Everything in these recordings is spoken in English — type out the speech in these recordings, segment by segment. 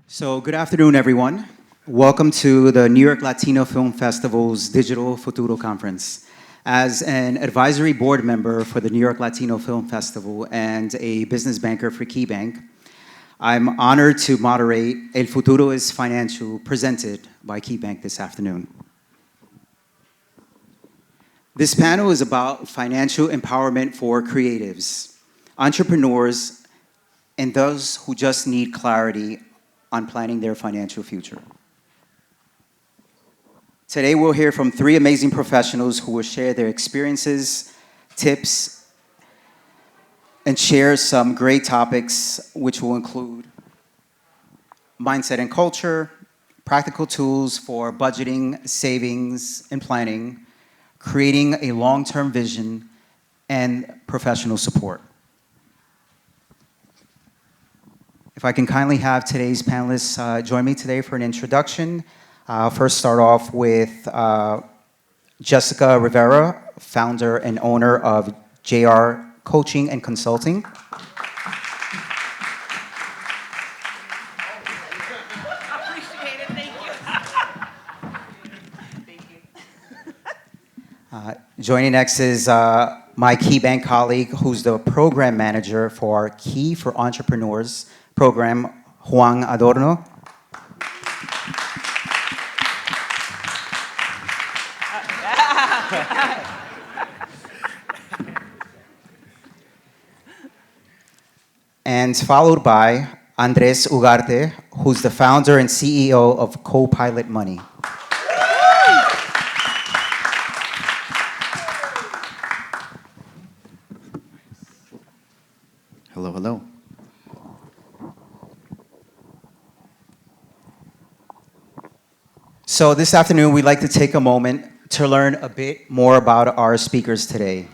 So, good afternoon, everyone. Welcome to the New York Latino Film Festival's Digital Futuro Conference. As an advisory board member for the New York Latino Film Festival and a business banker for Keybank, I'm honored to moderate El Futuro is Financial, presented by Keybank this afternoon. This panel is about financial empowerment for creatives, entrepreneurs, and those who just need clarity on planning their financial future. Today, we'll hear from three amazing professionals who will share their experiences, tips, and share some great topics, which will include mindset and culture, practical tools for budgeting, savings, and planning, creating a long-term vision, and professional support. If I can kindly have today's panelists join me today for an introduction. I'll first start off with Jessica Rivera, founder and owner of JR Coaching and Consulting. Appreciate it, thank you. Thank you. Joining next is my Keybank colleague, who's the program manager for Key for Entrepreneurs program, Juan Adorno. And followed by Andres Ugarte, who's the founder and CEO of Copilot Money. Hello, hello. So this afternoon, we'd like to take a moment to learn a bit more about our speakers today.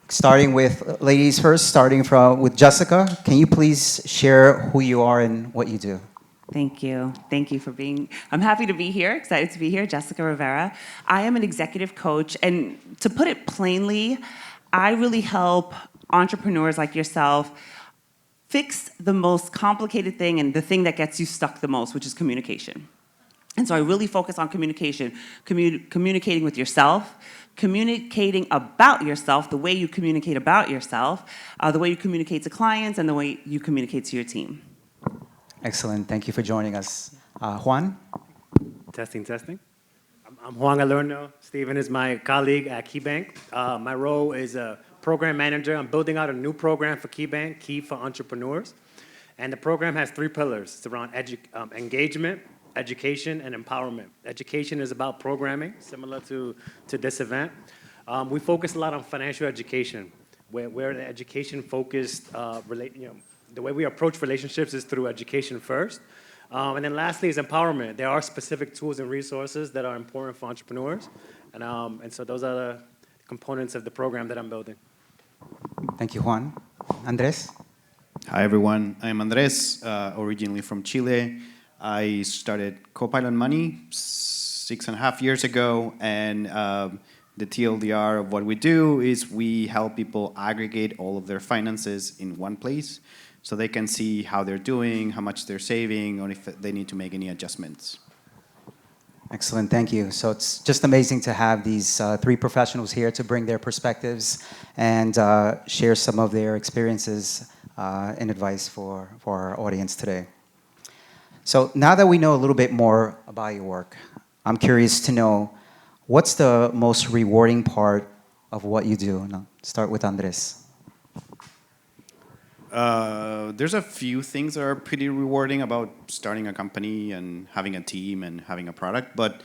Starting with ladies first, with Jessica. Can you please share who you are and what you do? Thank you. Thank you for being, I'm happy to be here, excited to be here. Jessica Rivera. I am an executive coach, and to put it plainly, I really help entrepreneurs like yourself fix the most complicated thing and the thing that gets you stuck the most, which is communication. And so I really focus on communication, communicating with yourself, communicating about yourself, the way you communicate about yourself, the way you communicate to clients, and the way you communicate to your team. Excellent. Thank you for joining us. Juan? Testing, testing. I'm Juan Adorno. Steven is my colleague at Keybank. My role is a program manager. I'm building out a new program for Keybank, Key for Entrepreneurs. And the program has three pillars. It's around engagement, education, and empowerment. Education is about programming, similar to this event. We focus a lot on financial education, where the education-focused, the way we approach relationships is through education first. And then lastly is empowerment. There are specific tools and resources that are important for entrepreneurs. And so those are the components of the program that I'm building. Thank you, Juan. Andres? Hi, everyone. I'm Andres, originally from Chile. I started Copilot Money 6.5 years ago, and the TLDR of what we do is we help people aggregate all of their finances in one place so they can see how they're doing, how much they're saving, or if they need to make any adjustments. Excellent, thank you. So it's just amazing to have these three professionals here to bring their perspectives and share some of their experiences and advice for our audience today. So now that we know a little bit more about your work, I'm curious to know, what's the most rewarding part of what you do? And I'll start with Andres. There's a few things that are pretty rewarding about starting a company and having a team and having a product, but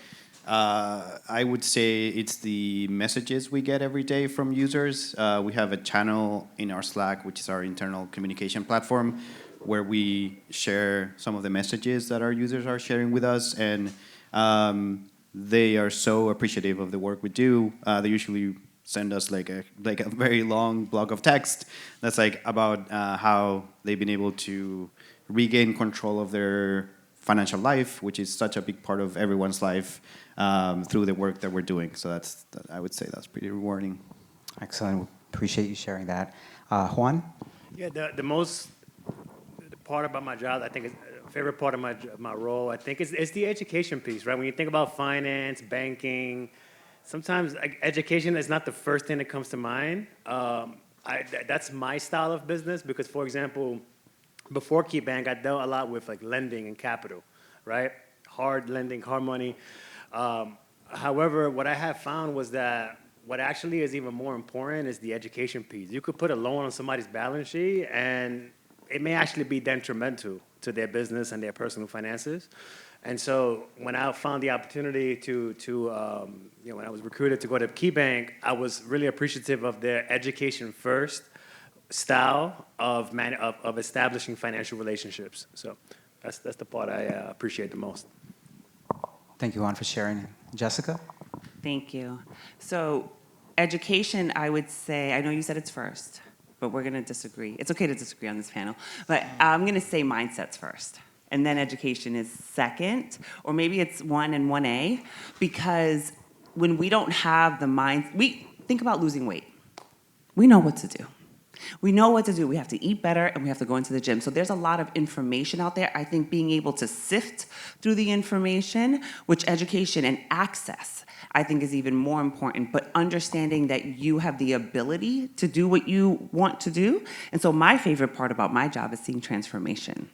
I would say it's the messages we get every day from users. We have a channel in our Slack, which is our internal communication platform, where we share some of the messages that our users are sharing with us, and they are so appreciative of the work we do. They usually send us like a very long block of text that's like about how they've been able to regain control of their financial life, which is such a big part of everyone's life, through the work that we're doing. So I would say that's pretty rewarding. Excellent. Appreciate you sharing that. Juan? Yeah, the most part about my job, I think, is Favorite part of my role, I think, is the education piece, right? When you think about finance, banking, sometimes like, education is not the first thing that comes to mind. That's my style of business because, for example, before Keybank, I dealt a lot with like lending and capital, right? Hard lending, hard money. However, what I have found was that what actually is even more important is the education piece. You could put a loan on somebody's balance sheet, and it may actually be detrimental to their business and their personal finances. And so when I found the opportunity when I was recruited to go to Keybank, I was really appreciative of their education first style of establishing financial relationships. So that's the part I appreciate the most. Thank you, Juan, for sharing. Jessica? Thank you. So education, I would say, I know you said it's first, but we're going to disagree. It's okay to disagree on this panel, but I'm going to say mindsets first, and then education is second, or maybe it's 1 and 1A, because when we don't have the mind, we think about losing weight. We know what to do. We know what to do. We have to eat better, and we have to go into the gym. So there's a lot of information out there. I think being able to sift through the information, which education and access, I think is even more important, but understanding that you have the ability to do what you want to do. And so my favorite part about my job is seeing transformation.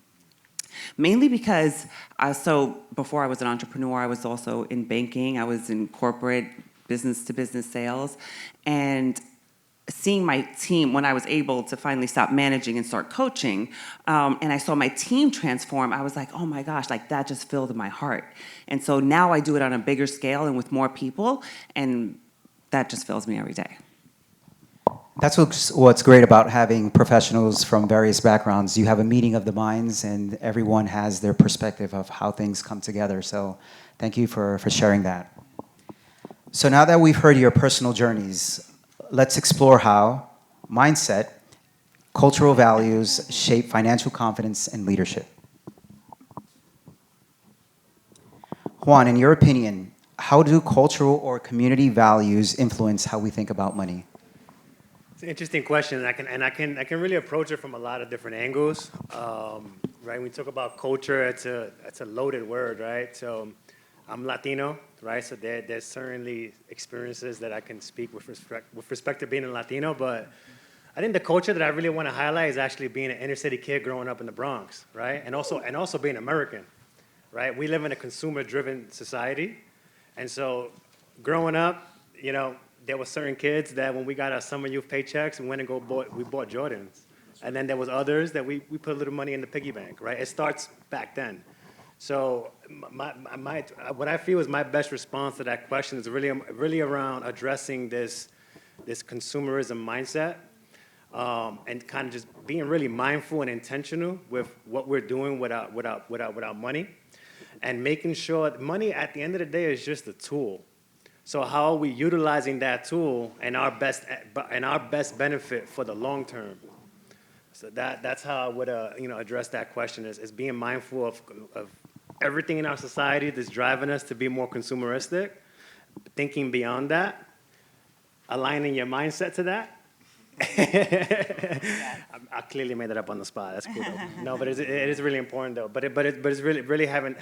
Mainly because, so before I was an entrepreneur, I was also in banking. I was in corporate business-to-business sales. And seeing my team, when I was able to finally stop managing and start coaching, and I saw my team transform, I was like, oh my gosh, like that just filled my heart. And so now I do it on a bigger scale and with more people, and that just fills me every day. That's what's great about having professionals from various backgrounds. You have a meeting of the minds, and everyone has their perspective of how things come together. So thank you for sharing that. So now that we've heard your personal journeys, let's explore how mindset, cultural values shape financial confidence and leadership. Juan, in your opinion, how do cultural or community values influence how we think about money? It's an interesting question, and I can really approach it from a lot of different angles. Right? When we talk about culture, it's a loaded word, right? So I'm Latino, right? So there's certainly experiences that I can speak with respect to being a Latino, but I think the culture that I really want to highlight is actually being an inner city kid growing up in the Bronx, right? And also being American, right? We live in a consumer-driven society, and so growing up, there were certain kids that when we got our summer youth paychecks, we went and we bought Jordans, and then there was others that we put a little money in the piggy bank, right? It starts back then. So what I feel is my best response to that question is really around addressing this consumerism mindset, and kind of just being really mindful and intentional with what we're doing with our money, and making sure that money at the end of the day is just a tool. So how are we utilizing that tool and our best benefit for the long term? So that's how I would address that question is being mindful of everything in our society that's driving us to be more consumeristic, thinking beyond that, aligning your mindset to that. I clearly made that up on the spot. That's cool though. No, but it is really important though. But it's really having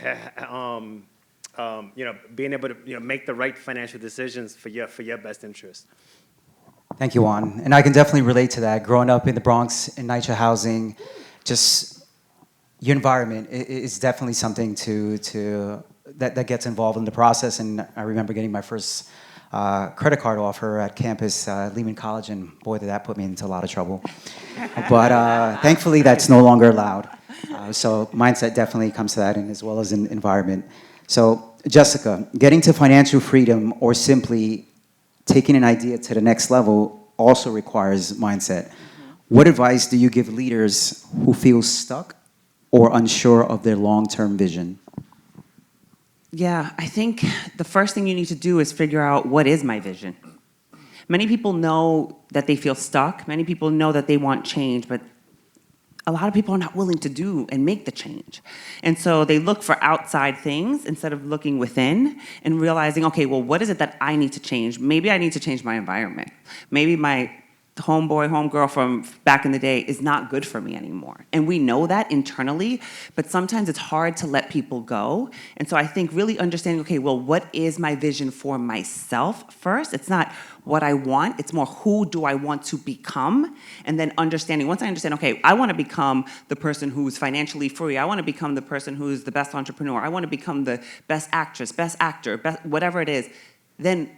being able to make the right financial decisions for your best interest. Thank you, Juan. And I can definitely relate to that. Growing up in the Bronx, in NYCHA housing, just your environment is definitely something that gets involved in the process. And I remember getting my first credit card offer at campus, Lehman College, and boy, did that put me into a lot of trouble. But thankfully, that's no longer allowed. So mindset definitely comes to that, and as well as in environment. So Jessica, getting to financial freedom or simply taking an idea to the next level also requires mindset. What advice do you give leaders who feel stuck or unsure of their long-term vision? Yeah, I think the first thing you need to do is figure out what is my vision. Many people know that they feel stuck. Many people know that they want change, but a lot of people are not willing to do and make the change. And so they look for outside things instead of looking within and realizing, okay, well, what is it that I need to change? Maybe I need to change my environment. Maybe my homeboy, homegirl from back in the day is not good for me anymore. And we know that internally, but sometimes it's hard to let people go. And so I think really understanding, okay, well, what is my vision for myself first? It's not what I want, it's more who do I want to become? And then understanding, once I understand, okay, I want to become the person who's financially free, I want to become the person who's the best entrepreneur, I want to become the best actress, best actor, best, whatever it is, then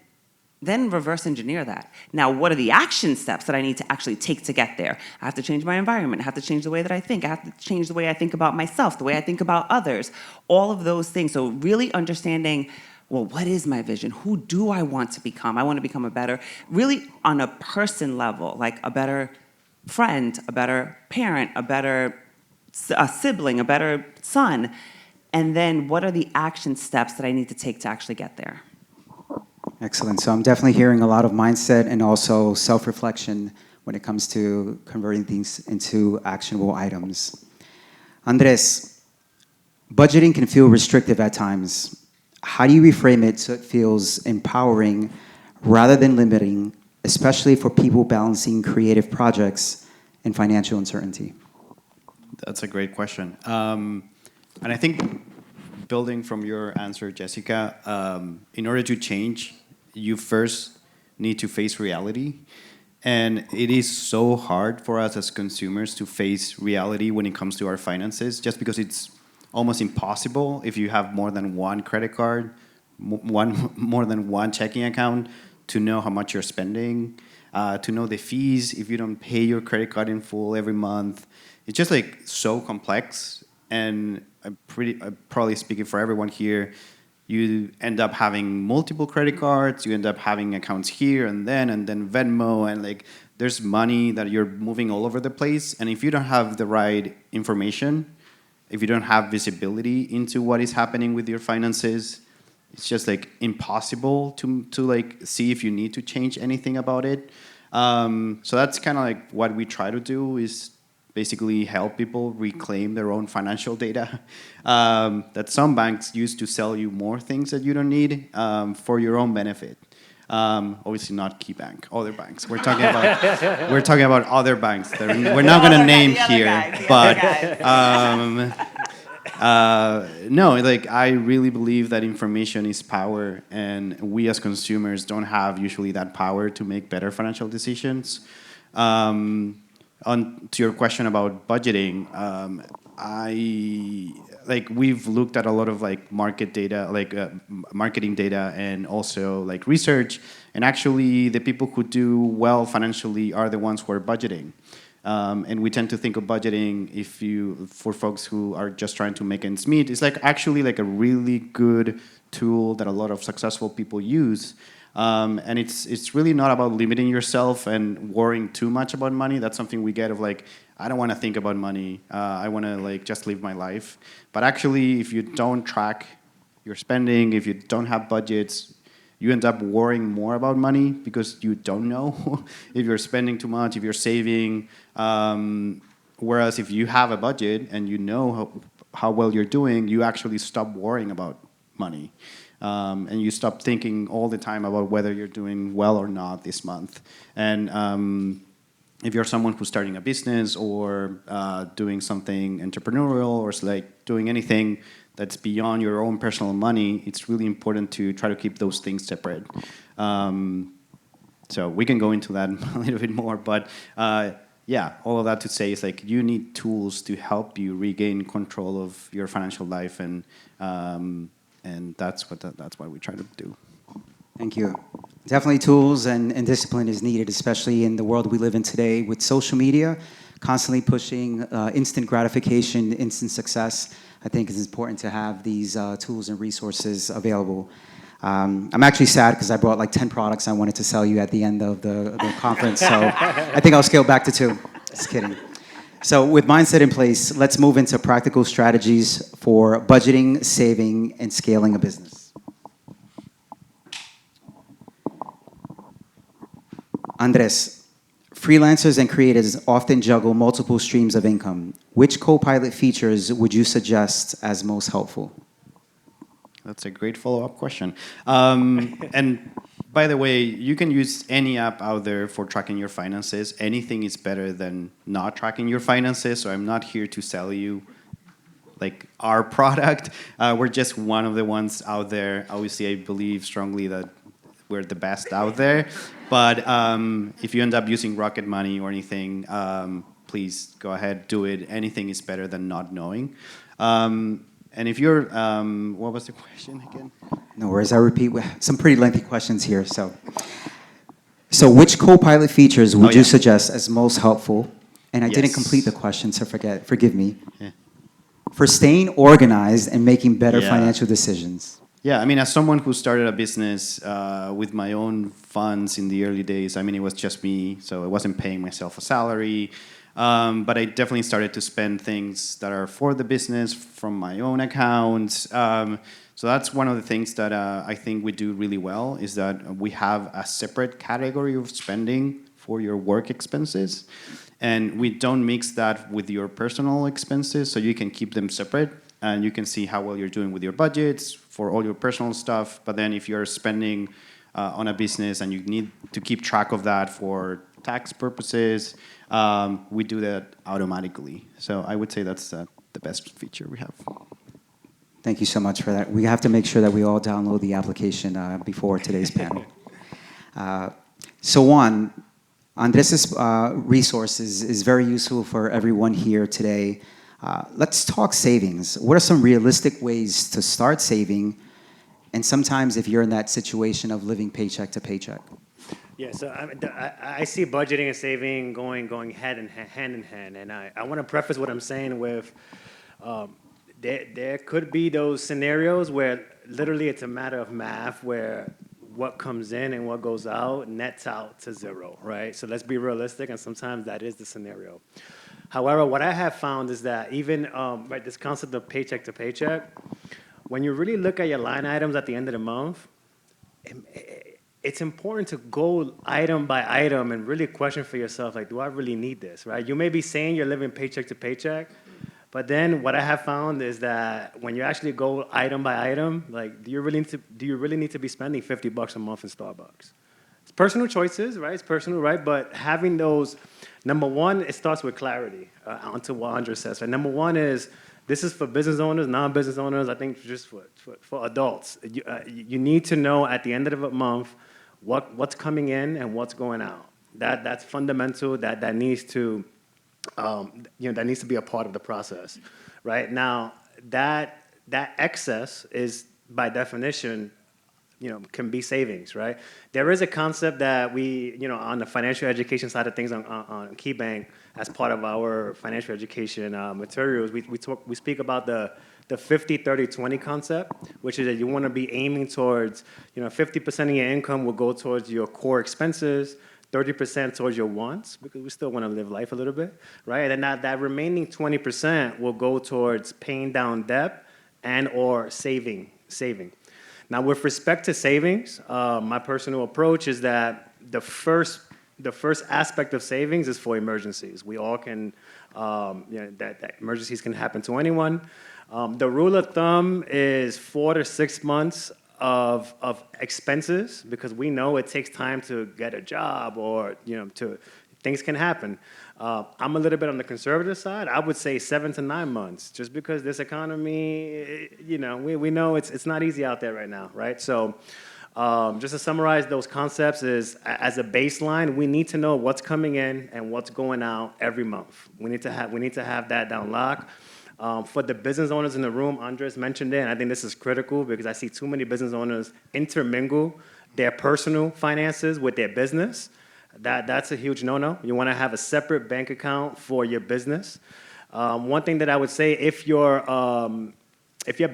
reverse engineer that. Now, what are the action steps that I need to actually take to get there? I have to change my environment. I have to change the way that I think. I have to change the way I think about myself, the way I think about others, all of those things. So really understanding, well, what is my vision? Who do I want to become? I want to become a better, really on a person level, like a better friend, a better parent, a sibling, a better son. And then what are the action steps that I need to take to actually get there? Excellent. So I'm definitely hearing a lot of mindset and also self-reflection when it comes to converting things into actionable items. Andres, budgeting can feel restrictive at times. How do you reframe it so it feels empowering rather than limiting, especially for people balancing creative projects and financial uncertainty? That's a great question. And I think building from your answer, Jessica, in order to change, you first need to face reality. And it is so hard for us as consumers to face reality when it comes to our finances, just because it's almost impossible if you have more than one credit card, more than one checking account, to know how much you're spending, to know the fees if you don't pay your credit card in full every month. It's just like so complex. And I'm probably speaking for everyone here, you end up having multiple credit cards, you end up having accounts here and then Venmo, and like there's money that you're moving all over the place. And if you don't have the right information, if you don't have visibility into what is happening with your finances, it's just like impossible to like see if you need to change anything about it. So that's kind of like what we try to do, is basically help people reclaim their own financial data. That some banks use to sell you more things that you don't need for your own benefit. Obviously not Keybank, other banks. We're talking about other banks that we're not going to name here. But no, like I really believe that information is power, and we as consumers don't have usually that power to make better financial decisions. On to your question about budgeting, we've looked at a lot of like market data, like marketing data, and also like research. And actually, the people who do well financially are the ones who are budgeting. And we tend to think of budgeting, for folks who are just trying to make ends meet, it's like actually like a really good tool that a lot of successful people use. And it's really not about limiting yourself and worrying too much about money. That's something we get of like, I don't want to think about money. I want to like just live my life. But actually, if you don't track your spending, if you don't have budgets, you end up worrying more about money because you don't know if you're spending too much, if you're saving. Whereas if you have a budget and you know how well you're doing, you actually stop worrying about money. And you stop thinking all the time about whether you're doing well or not this month. And if you're someone who's starting a business or doing something entrepreneurial or like doing anything that's beyond your own personal money, it's really important to try to keep those things separate. So we can go into that a little bit more, but yeah, all of that to say is like you need tools to help you regain control of your financial life, and that's what we try to do. Thank you. Definitely tools and discipline is needed, especially in the world we live in today with social media, constantly pushing instant gratification, instant success. I think it's important to have these tools and resources available. I'm actually sad because I brought like 10 products I wanted to sell you at the end of the conference, so I think I'll scale back to 2. Just kidding. So with mindset in place, let's move into practical strategies for budgeting, saving, and scaling a business. Andres, freelancers and creators often juggle multiple streams of income. Which co-pilot features would you suggest as most helpful? That's a great follow-up question. And by the way, you can use any app out there for tracking your finances. Anything is better than not tracking your finances. So I'm not here to sell you like our product. We're just one of the ones out there. Obviously, I believe strongly that we're the best out there. But if you end up using Rocket Money or anything, please go ahead, do it. Anything is better than not knowing. And if you're, what was the question again? No worries, I repeat, we have some pretty lengthy questions here. So which co-pilot features would you suggest as most helpful? And I didn't complete the question, so forgive me. Yeah. For staying organized and making better Yeah. financial decisions. Yeah, I mean, as someone who started a business with my own funds in the early days, I mean, it was just me, so I wasn't paying myself a salary. But I definitely started to spend things that are for the business from my own account. So that's one of the things that I think we do really well, is that we have a separate category of spending for your work expenses. And we don't mix that with your personal expenses, so you can keep them separate. And you can see how well you're doing with your budgets for all your personal stuff. But then if you're spending on a business and you need to keep track of that for tax purposes, we do that automatically. So I would say that's the best feature we have. Thank you so much for that. We have to make sure that we all download the application before today's panel. So one, Andres' resources is very useful for everyone here today. Let's talk savings. What are some realistic ways to start saving? And sometimes if you're in that situation of living paycheck to paycheck. Yeah, so I see budgeting and saving going hand in hand. And I want to preface what I'm saying with there could be those scenarios where literally it's a matter of math, where what comes in and what goes out nets out to zero, right? So let's be realistic, and sometimes that is the scenario. However, what I have found is that even this concept of paycheck to paycheck, when you really look at your line items at the end of the month, it's important to go item by item and really question for yourself, like, do I really need this, right? You may be saying you're living paycheck to paycheck, but then what I have found is that when you actually go item by item, like, do you really need to be spending $50 a month in Starbucks? It's personal choices, right? It's personal, right? But having those, number one, it starts with clarity, onto what Andres says. Right? Number one is, this is for business owners, non-business owners, I think just for adults. You need to know at the end of the month what's coming in and what's going out. That's fundamental, that needs to, that needs to be a part of the process, right? Now, that excess is, by definition, can be savings, right? There is a concept that we, on the financial education side of things on Keybank, as part of our financial education materials, we speak about the 50-30-20 concept, which is that you want to be aiming towards, 50% of your income will go towards your core expenses, 30% towards your wants, because we still want to live life a little bit, right? And that remaining 20% will go towards paying down debt and or saving. Now, with respect to savings, my personal approach is that the first aspect of savings is for emergencies. We all can, that emergencies can happen to anyone. The rule of thumb is 4 to 6 months of expenses, because we know it takes time to get a job, or things can happen. I'm a little bit on the conservative side. I would say 7 to 9 months, just because this economy, we know it's not easy out there right now, right? So just to summarize those concepts is, as a baseline, we need to know what's coming in and what's going out every month. We need to have that down lock. For the business owners in the room, Andres mentioned it, and I think this is critical, because I see too many business owners intermingle their personal finances with their business. That's a huge no-no. You want to have a separate bank account for your business. One thing that I would say, if your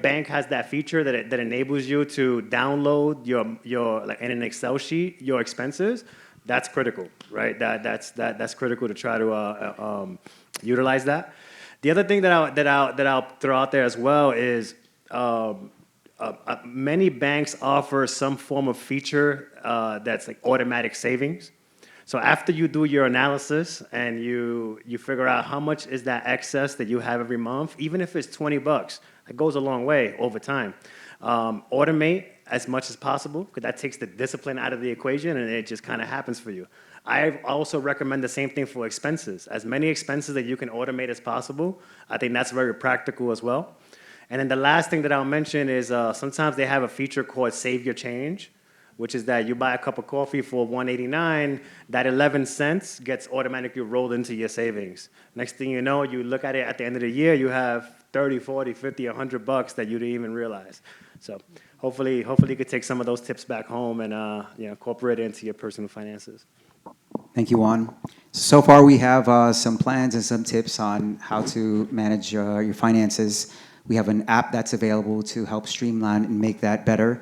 bank has that feature that enables you to download your like in an Excel sheet your expenses, that's critical, right? That's critical to try to utilize that. The other thing that I'll throw out there as well is many banks offer some form of feature that's like automatic savings. So after you do your analysis and you figure out how much is that excess that you have every month, even if it's $20, it goes a long way over time. Automate as much as possible, because that takes the discipline out of the equation and it just kind of happens for you. I also recommend the same thing for expenses. As many expenses that you can automate as possible, I think that's very practical as well. And then the last thing that I'll mention is sometimes they have a feature called Save Your Change, which is that you buy a cup of coffee for $1.89, that 11 cents gets automatically rolled into your savings. Next thing you know, you look at it at the end of the year, you have 30, 40, 50, $100 that you didn't even realize. So hopefully you could take some of those tips back home and incorporate it into your personal finances. Thank you, Juan. So far, we have some plans and some tips on how to manage your finances. We have an app that's available to help streamline and make that better.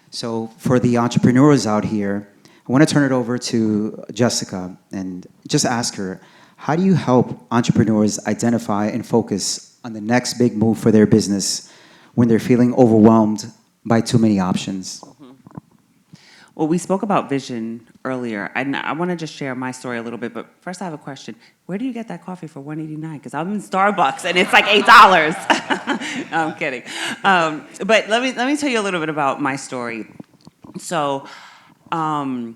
So for the entrepreneurs out here, I want to turn it over to Jessica and just ask her, how do you help entrepreneurs identify and focus on the next big move for their business when they're feeling overwhelmed by too many options? Well, we spoke about vision earlier, and I want to just share my story a little bit, but first I have a question. Where do you get that coffee for $1.89? Because I'm in Starbucks, and it's like $8. No, I'm kidding. But let me tell you a little bit about my story. So I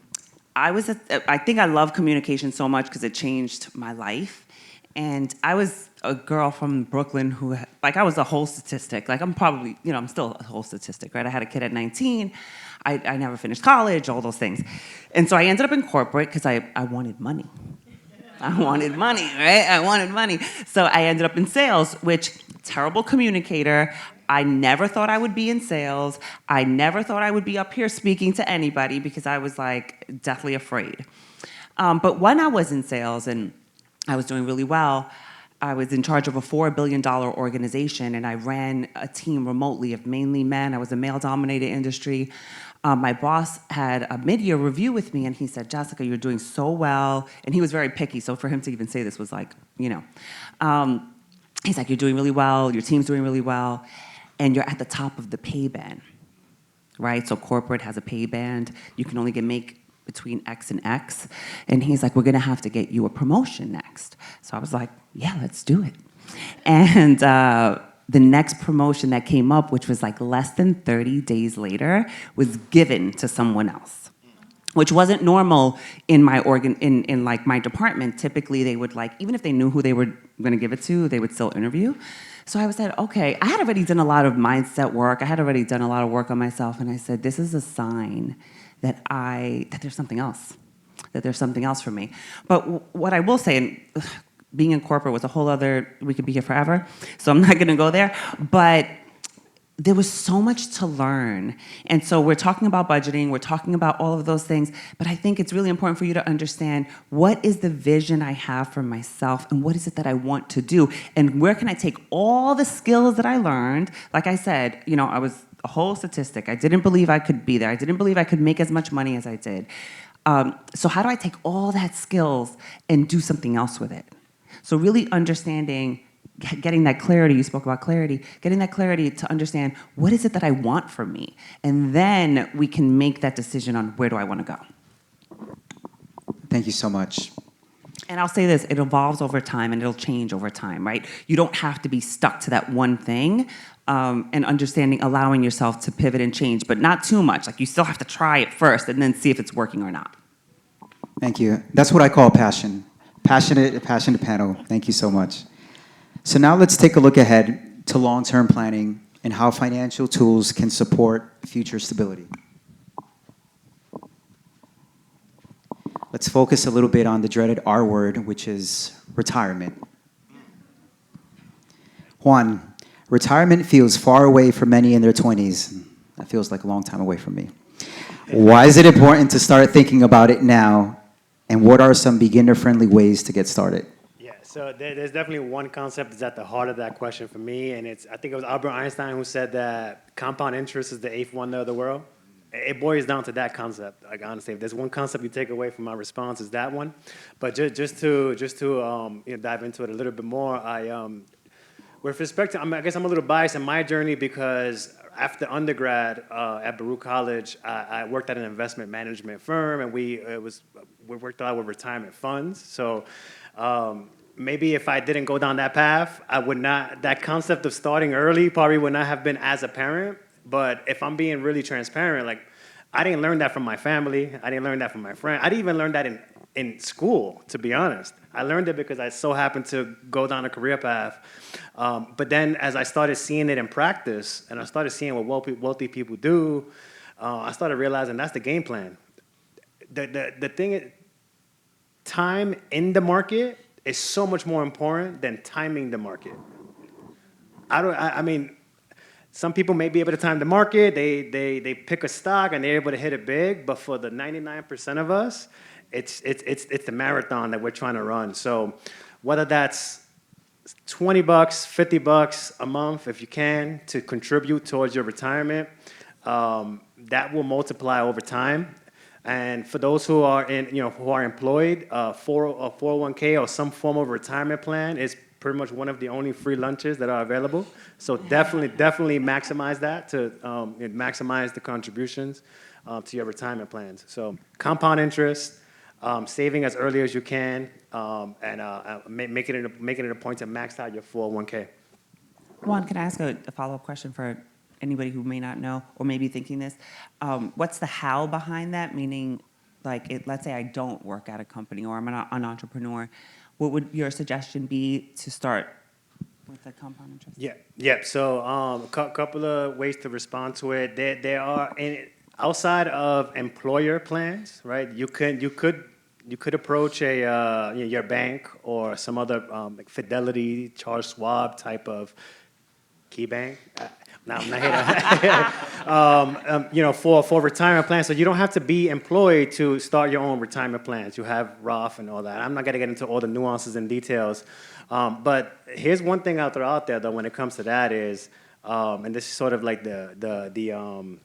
think I love communication so much because it changed my life. And I was a girl from Brooklyn who, I was a whole statistic. I'm probably, I'm still a whole statistic, right? I had a kid at 19. I never finished college, all those things. And so I ended up in corporate because I wanted money. I wanted money, right? I wanted money. So I ended up in sales, which, terrible communicator. I never thought I would be in sales. I never thought I would be up here speaking to anybody because I was deathly afraid. But when I was in sales and I was doing really well, I was in charge of a $4 billion organization, and I ran a team remotely of mainly men. I was a male-dominated industry. My boss had a mid-year review with me, and he said, Jessica, you're doing so well. And he was very picky, so for him to even say this was he's like, you're doing really well, your team's doing really well, and you're at the top of the pay band, right? So corporate has a pay band. You can only make between X and X. And he's like, we're going to have to get you a promotion next. So I was like, yeah, let's do it. And the next promotion that came up, which was less than 30 days later, was given to someone else, which wasn't normal in my in my department. Typically, they would even if they knew who they were going to give it to, they would still interview. So I said, okay, I had already done a lot of mindset work. I had already done a lot of work on myself. And I said, this is a sign that there's something else, that there's something else for me. But what I will say, and being in corporate was a whole other, we could be here forever, so I'm not gonna go there, but there was so much to learn. And so we're talking about budgeting, we're talking about all of those things, but I think it's really important for you to understand what is the vision I have for myself and what is it that I want to do? And where can I take all the skills that I learned? Like I said, I was a whole statistic. I didn't believe I could be there. I didn't believe I could make as much money as I did. So how do I take all that skills and do something else with it? So really understanding, getting that clarity, you spoke about clarity, getting that clarity to understand what is it that I want from me? And then we can make that decision on where do I want to go. Thank you so much. And I'll say this, it evolves over time and it'll change over time, right? You don't have to be stuck to that one thing, and understanding, allowing yourself to pivot and change, but not too much. You still have to try it first and then see if it's working or not. Thank you. That's what I call passion. Passionate panel. Thank you so much. So now let's take a look ahead to long-term planning and how financial tools can support future stability. Let's focus a little bit on the dreaded R word, which is retirement. Juan, retirement feels far away for many in their 20s. That feels like a long time away from me. Why is it important to start thinking about it now? And what are some beginner-friendly ways to get started? Yeah, so there's definitely one concept that's at the heart of that question for me, and I think it was Albert Einstein who said that compound interest is the eighth wonder of the world. It boils down to that concept. Honestly, if there's one concept you take away from my response, is that one. But just to dive into it a little bit more, with respect to, I guess I'm a little biased in my journey because after undergrad at Baruch College, I worked at an investment management firm, and we worked a lot with retirement funds. So maybe if I didn't go down that path, that concept of starting early probably would not have been as apparent. But if I'm being really transparent, like, I didn't learn that from my family. I didn't learn that from my friend. I didn't even learn that in school, to be honest. I learned it because I so happened to go down a career path. But then as I started seeing it in practice, and I started seeing what wealthy people do, I started realizing that's the game plan. The thing is, time in the market is so much more important than timing the market. I mean, some people may be able to time the market. They pick a stock and they're able to hit it big. But for the 99% of us, it's the marathon that we're trying to run. So whether that's $20, $50 a month, if you can, to contribute towards your retirement, that will multiply over time. And for those who are who are employed, 401k or some form of retirement plan is pretty much one of the only free lunches that are available. So definitely maximize that to maximize the contributions to your retirement plans. So compound interest, saving as early as you can, and making it a point to max out your 401k. Juan, can I ask a follow-up question for anybody who may not know or may be thinking this? What's the how behind that? Meaning, like, let's say I don't work at a company or I'm an entrepreneur. What would your suggestion be to start with the compound interest? Yeah. So a couple of ways to respond to it. There are outside of employer plans, right? You could approach your bank or some other like Fidelity, Charles Schwab type of Keybank. No, I'm not here. For retirement plans, so you don't have to be employed to start your own retirement plans. You have Roth and all that. I'm not going to get into all the nuances and details, but here's one thing I'll throw out there though when it comes to that is, and this is sort of like the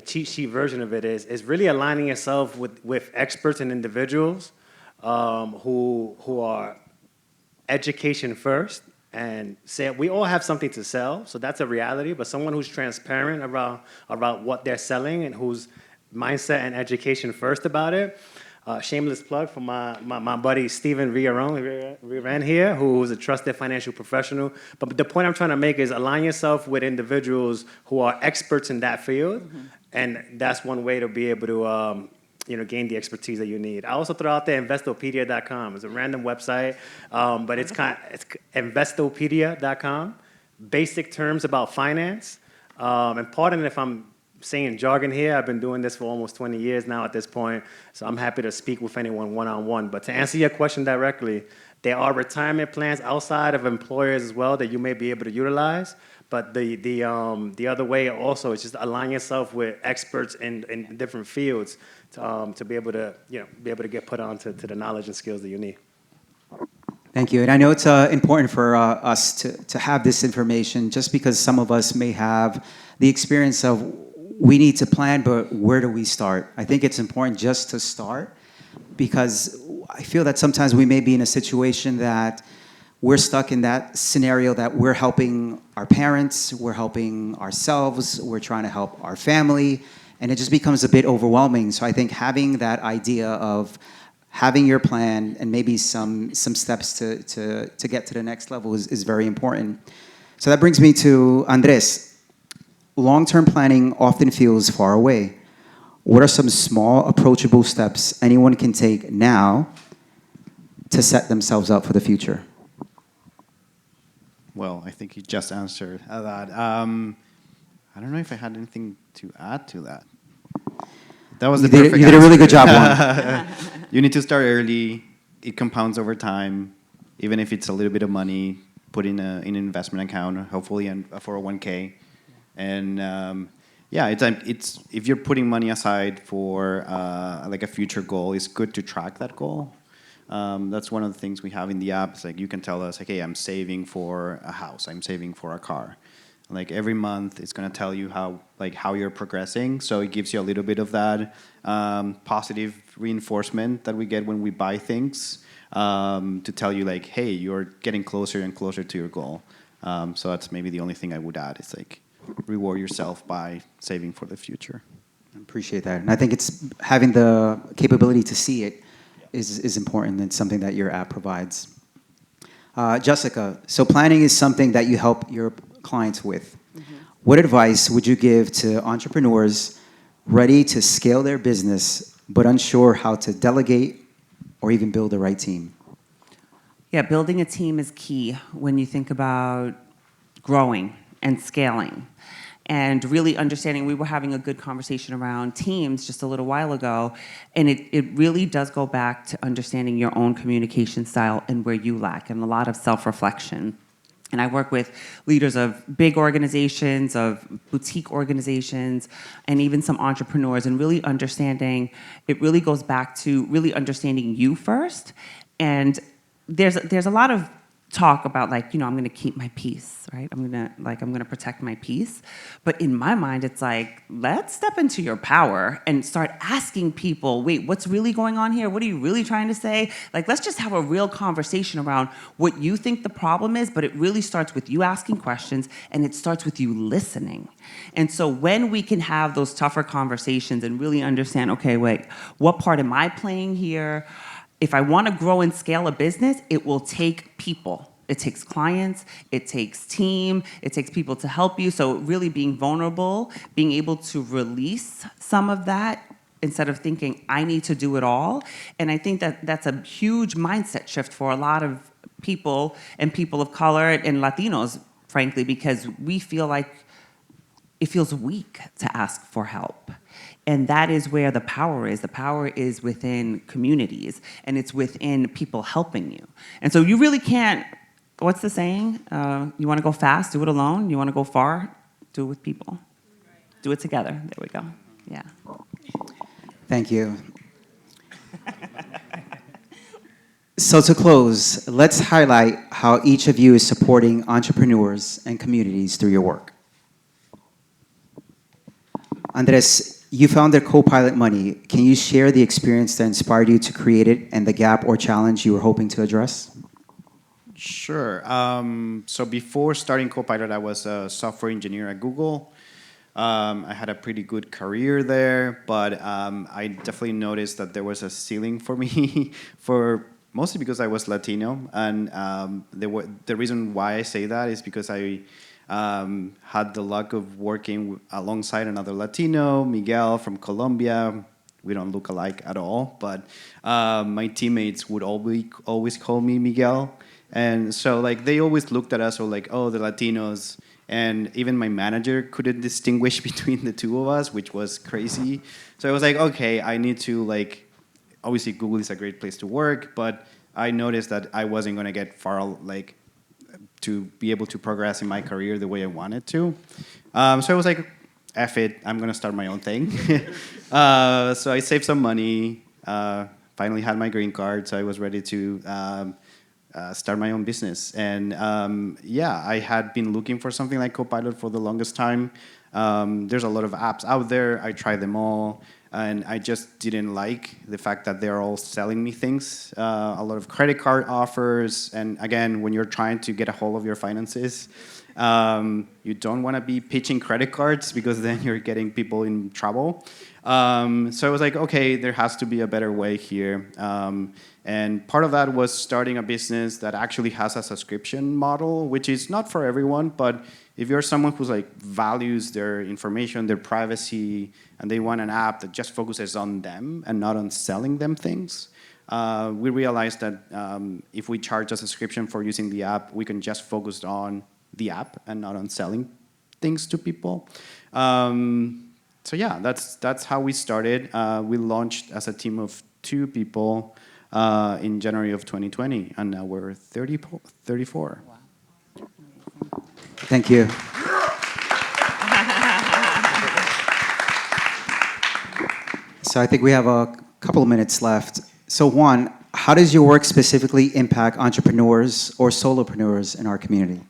cheat sheet version of it is really aligning yourself with experts and individuals who are education first. And say we all have something to sell, so that's a reality. But someone who's transparent about what they're selling and whose mindset and education first about it. Shameless plug for my buddy Steven Villarán here, who's a trusted financial professional. But the point I'm trying to make is align yourself with individuals who are experts in that field, and that's one way to be able to gain the expertise that you need. I also throw out there Investopedia.com. It's a random website, but it's Investopedia.com. Basic terms about finance. And pardon if I'm saying jargon here. I've been doing this for almost 20 years now at this point, so I'm happy to speak with anyone one-on-one. But to answer your question directly, there are retirement plans outside of employers as well that you may be able to utilize. But the other way also is just align yourself with experts in different fields to be able to get put on to the knowledge and skills that you need. Thank you. And I know it's important for us to have this information just because some of us may have the experience of we need to plan, but where do we start? I think it's important just to start because I feel that sometimes we may be in a situation that we're stuck in that scenario that we're helping our parents, we're helping ourselves, we're trying to help our family, and it just becomes a bit overwhelming. So I think having that idea of having your plan and maybe some steps to get to the next level is very important. So that brings me to Andres. Long-term planning often feels far away. What are some small, approachable steps anyone can take now to set themselves up for the future? Well, I think you just answered that. I don't know if I had anything to add to that. That was the perfect You did a really answer. good job, Juan. You need to start early. It compounds over time. Even if it's a little bit of money, put in an investment account, hopefully a 401k. And it's if you're putting money aside for like a future goal, it's good to track that goal. That's one of the things we have in the app. It's like you can tell us, like, hey, I'm saving for a house, I'm saving for a car. Like every month, it's gonna tell you how you're progressing. So it gives you a little bit of that positive reinforcement that we get when we buy things to tell you like, hey, you're getting closer and closer to your goal. So that's maybe the only thing I would add. It's like reward yourself by saving for the future. I appreciate that. And I think it's having the capability to see it is important and something that your app provides. Jessica, so planning is something that you help your clients with. What advice would you give to entrepreneurs ready to scale their business but unsure how to delegate or even build the right team? Yeah, building a team is key when you think about growing and scaling. And really understanding, we were having a good conversation around teams just a little while ago, and it really does go back to understanding your own communication style and where you lack, and a lot of self-reflection. And I work with leaders of big organizations, of boutique organizations, and even some entrepreneurs, and really understanding, it really goes back to really understanding you first. And there's a lot of talk about, like, I'm going to keep my peace, right? I'm going to protect my peace. But in my mind, it's like, let's step into your power and start asking people, wait, what's really going on here? What are you really trying to say? Like, let's just have a real conversation around what you think the problem is, but it really starts with you asking questions, and it starts with you listening. And so when we can have those tougher conversations and really understand, okay, wait, what part am I playing here? If I want to grow and scale a business, it will take people. It takes clients, it takes team, it takes people to help you. So really being vulnerable, being able to release some of that instead of thinking, I need to do it all. And I think that that's a huge mindset shift for a lot of people, and people of color and Latinos, frankly, because we feel like it feels weak to ask for help. And that is where the power is. The power is within communities, and it's within people helping you. And so you really can't, what's the saying? You want to go fast, do it alone. You want to go far, do it with people. Do it together. There we go. Yeah. Thank you. So to close, let's highlight how each of you is supporting entrepreneurs and communities through your work. Andres, you founded Copilot Money. Can you share the experience that inspired you to create it and the gap or challenge you were hoping to address? Sure. So before starting Copilot, I was a software engineer at Google. I had a pretty good career there, but I definitely noticed that there was a ceiling for me, for mostly because I was Latino. And the reason why I say that is because I had the luck of working alongside another Latino, Miguel from Colombia. We don't look alike at all, but my teammates would always call me Miguel. And so like they always looked at us or like, oh, the Latinos. And even my manager couldn't distinguish between the two of us, which was crazy. So I was like, okay, I need to like, obviously Google is a great place to work, but I noticed that I wasn't going to get far, like, to be able to progress in my career the way I wanted to. So I was like, F it, I'm going to start my own thing. So I saved some money, finally had my green card, so I was ready to start my own business. And yeah, I had been looking for something like Copilot for the longest time. There's a lot of apps out there. I tried them all. And I just didn't like the fact that they're all selling me things. A lot of credit card offers. And again, when you're trying to get a hold of your finances, you don't want to be pitching credit cards because then you're getting people in trouble. So I was like, okay, there has to be a better way here. And part of that was starting a business that actually has a subscription model, which is not for everyone, but if you're someone who's like values their information, their privacy, and they want an app that just focuses on them and not on selling them things, we realized that if we charge a subscription for using the app, we can just focus on the app and not on selling things to people. So yeah, that's how we started. We launched as a team of 2 people in January of 2020, and now we're 34. Wow. Thank you. So I think we have a couple of minutes left. So one, how does your work specifically impact entrepreneurs or solopreneurs in our community?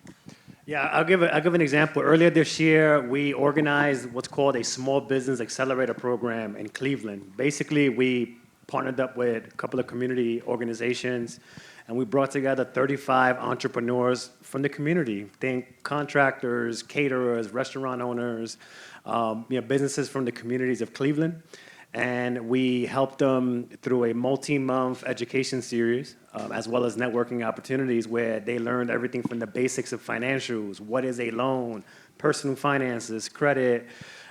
Yeah, I'll give an example. Earlier this year, we organized what's called a Small Business Accelerator Program in Cleveland. Basically, we partnered up with a couple of community organizations, and we brought together 35 entrepreneurs from the community. Think contractors, caterers, restaurant owners, businesses from the communities of Cleveland. And we helped them through a multi-month education series, as well as networking opportunities where they learned everything from the basics of financials. What is a loan? personal finances, credit.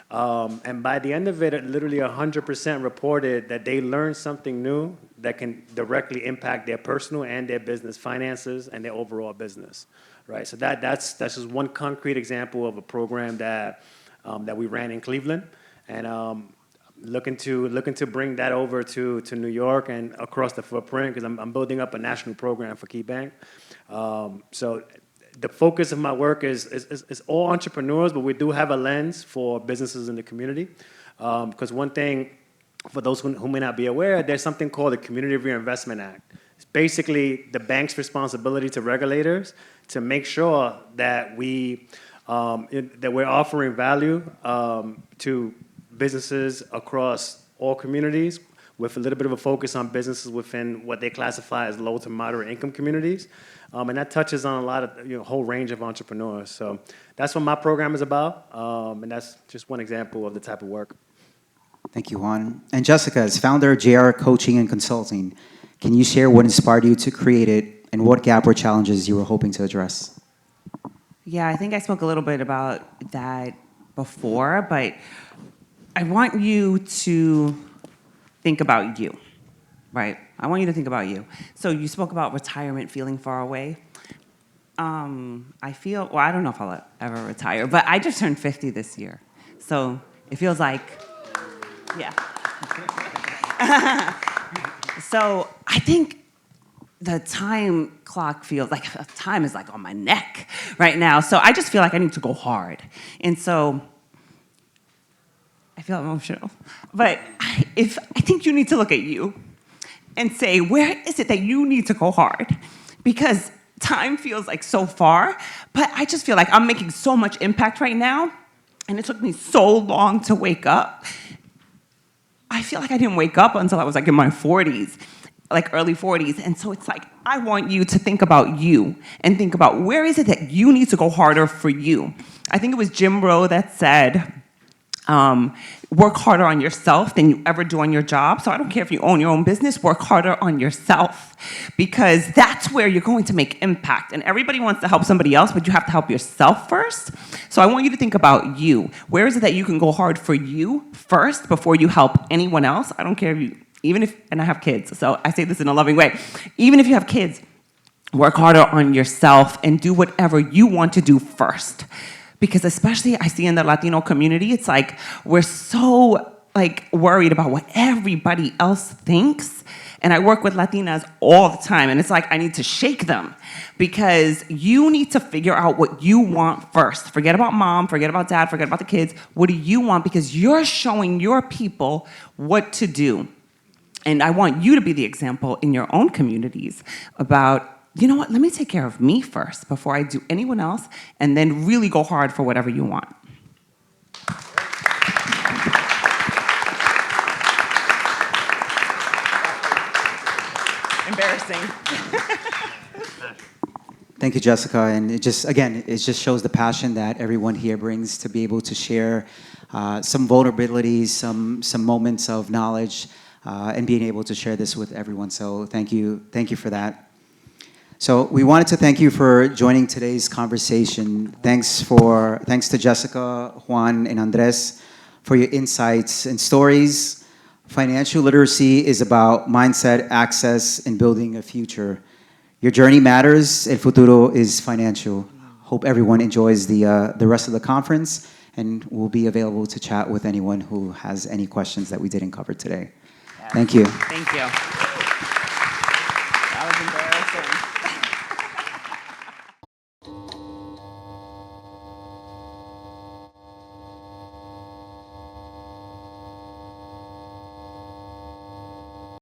And by the end of it, literally 100% reported that they learned something new that can directly impact their personal and their business finances and their overall business, right? So that's just one concrete example of a program that we ran in Cleveland, and looking to bring that over to New York and across the footprint, because I'm building up a national program for Keybank. So the focus of my work is all entrepreneurs, but we do have a lens for businesses in the community. Because one thing, for those who may not be aware, there's something called the Community Reinvestment Act. It's basically the bank's responsibility to regulators to make sure that we're offering value to businesses across all communities, with a little bit of a focus on businesses within what they classify as low to moderate income communities. And that touches on a lot of, a whole range of entrepreneurs. So that's what my program is about. And that's just one example of the type of work. Thank you, Juan. And Jessica, as founder of JR Coaching and Consulting, can you share what inspired you to create it and what gap or challenges you were hoping to address? Yeah, I think I spoke a little bit about that before, but I want you to think about you, right? I want you to think about you. So you spoke about retirement feeling far away. I feel, well, I don't know if I'll ever retire, but I just turned 50 this year. So it feels like, yeah. So I think the time clock feels like time is like on my neck right now. So I just feel like I need to go hard. And so I feel emotional. But I think you need to look at you and say, where is it that you need to go hard? Because time feels like so far, but I just feel like I'm making so much impact right now, and it took me so long to wake up. I feel like I didn't wake up until I was like in my 40s, like early 40s. And so it's like, I want you to think about you and think about where is it that you need to go harder for you. I think it was Jim Rowe that said, work harder on yourself than you ever do on your job. So I don't care if you own your own business, work harder on yourself, because that's where you're going to make impact. And everybody wants to help somebody else, but you have to help yourself first. So I want you to think about you. Where is it that you can go hard for you first before you help anyone else? I don't care if you, even if, and I have kids, so I say this in a loving way, even if you have kids, work harder on yourself and do whatever you want to do first. Because especially I see in the Latino community, it's like we're so like worried about what everybody else thinks. And I work with Latinas all the time, and it's like I need to shake them, because you need to figure out what you want first. Forget about mom, forget about dad, forget about the kids. What do you want? Because you're showing your people what to do. And I want you to be the example in your own communities about, you know what, let me take care of me first before I do anyone else, and then really go hard for whatever you want. Embarrassing. Thank you, Jessica. And it just shows the passion that everyone here brings to be able to share some vulnerabilities, some moments of knowledge, and being able to share this with everyone. So thank you for that. So we wanted to thank you for joining today's conversation. Thanks to Jessica, Juan, and Andres for your insights and stories. Financial literacy is about mindset, access, and building a future. Your journey matters. El futuro is financial. Hope everyone enjoys the rest of the conference, and we'll be available to chat with anyone who has any questions that we didn't cover today. Thank you. Thank you.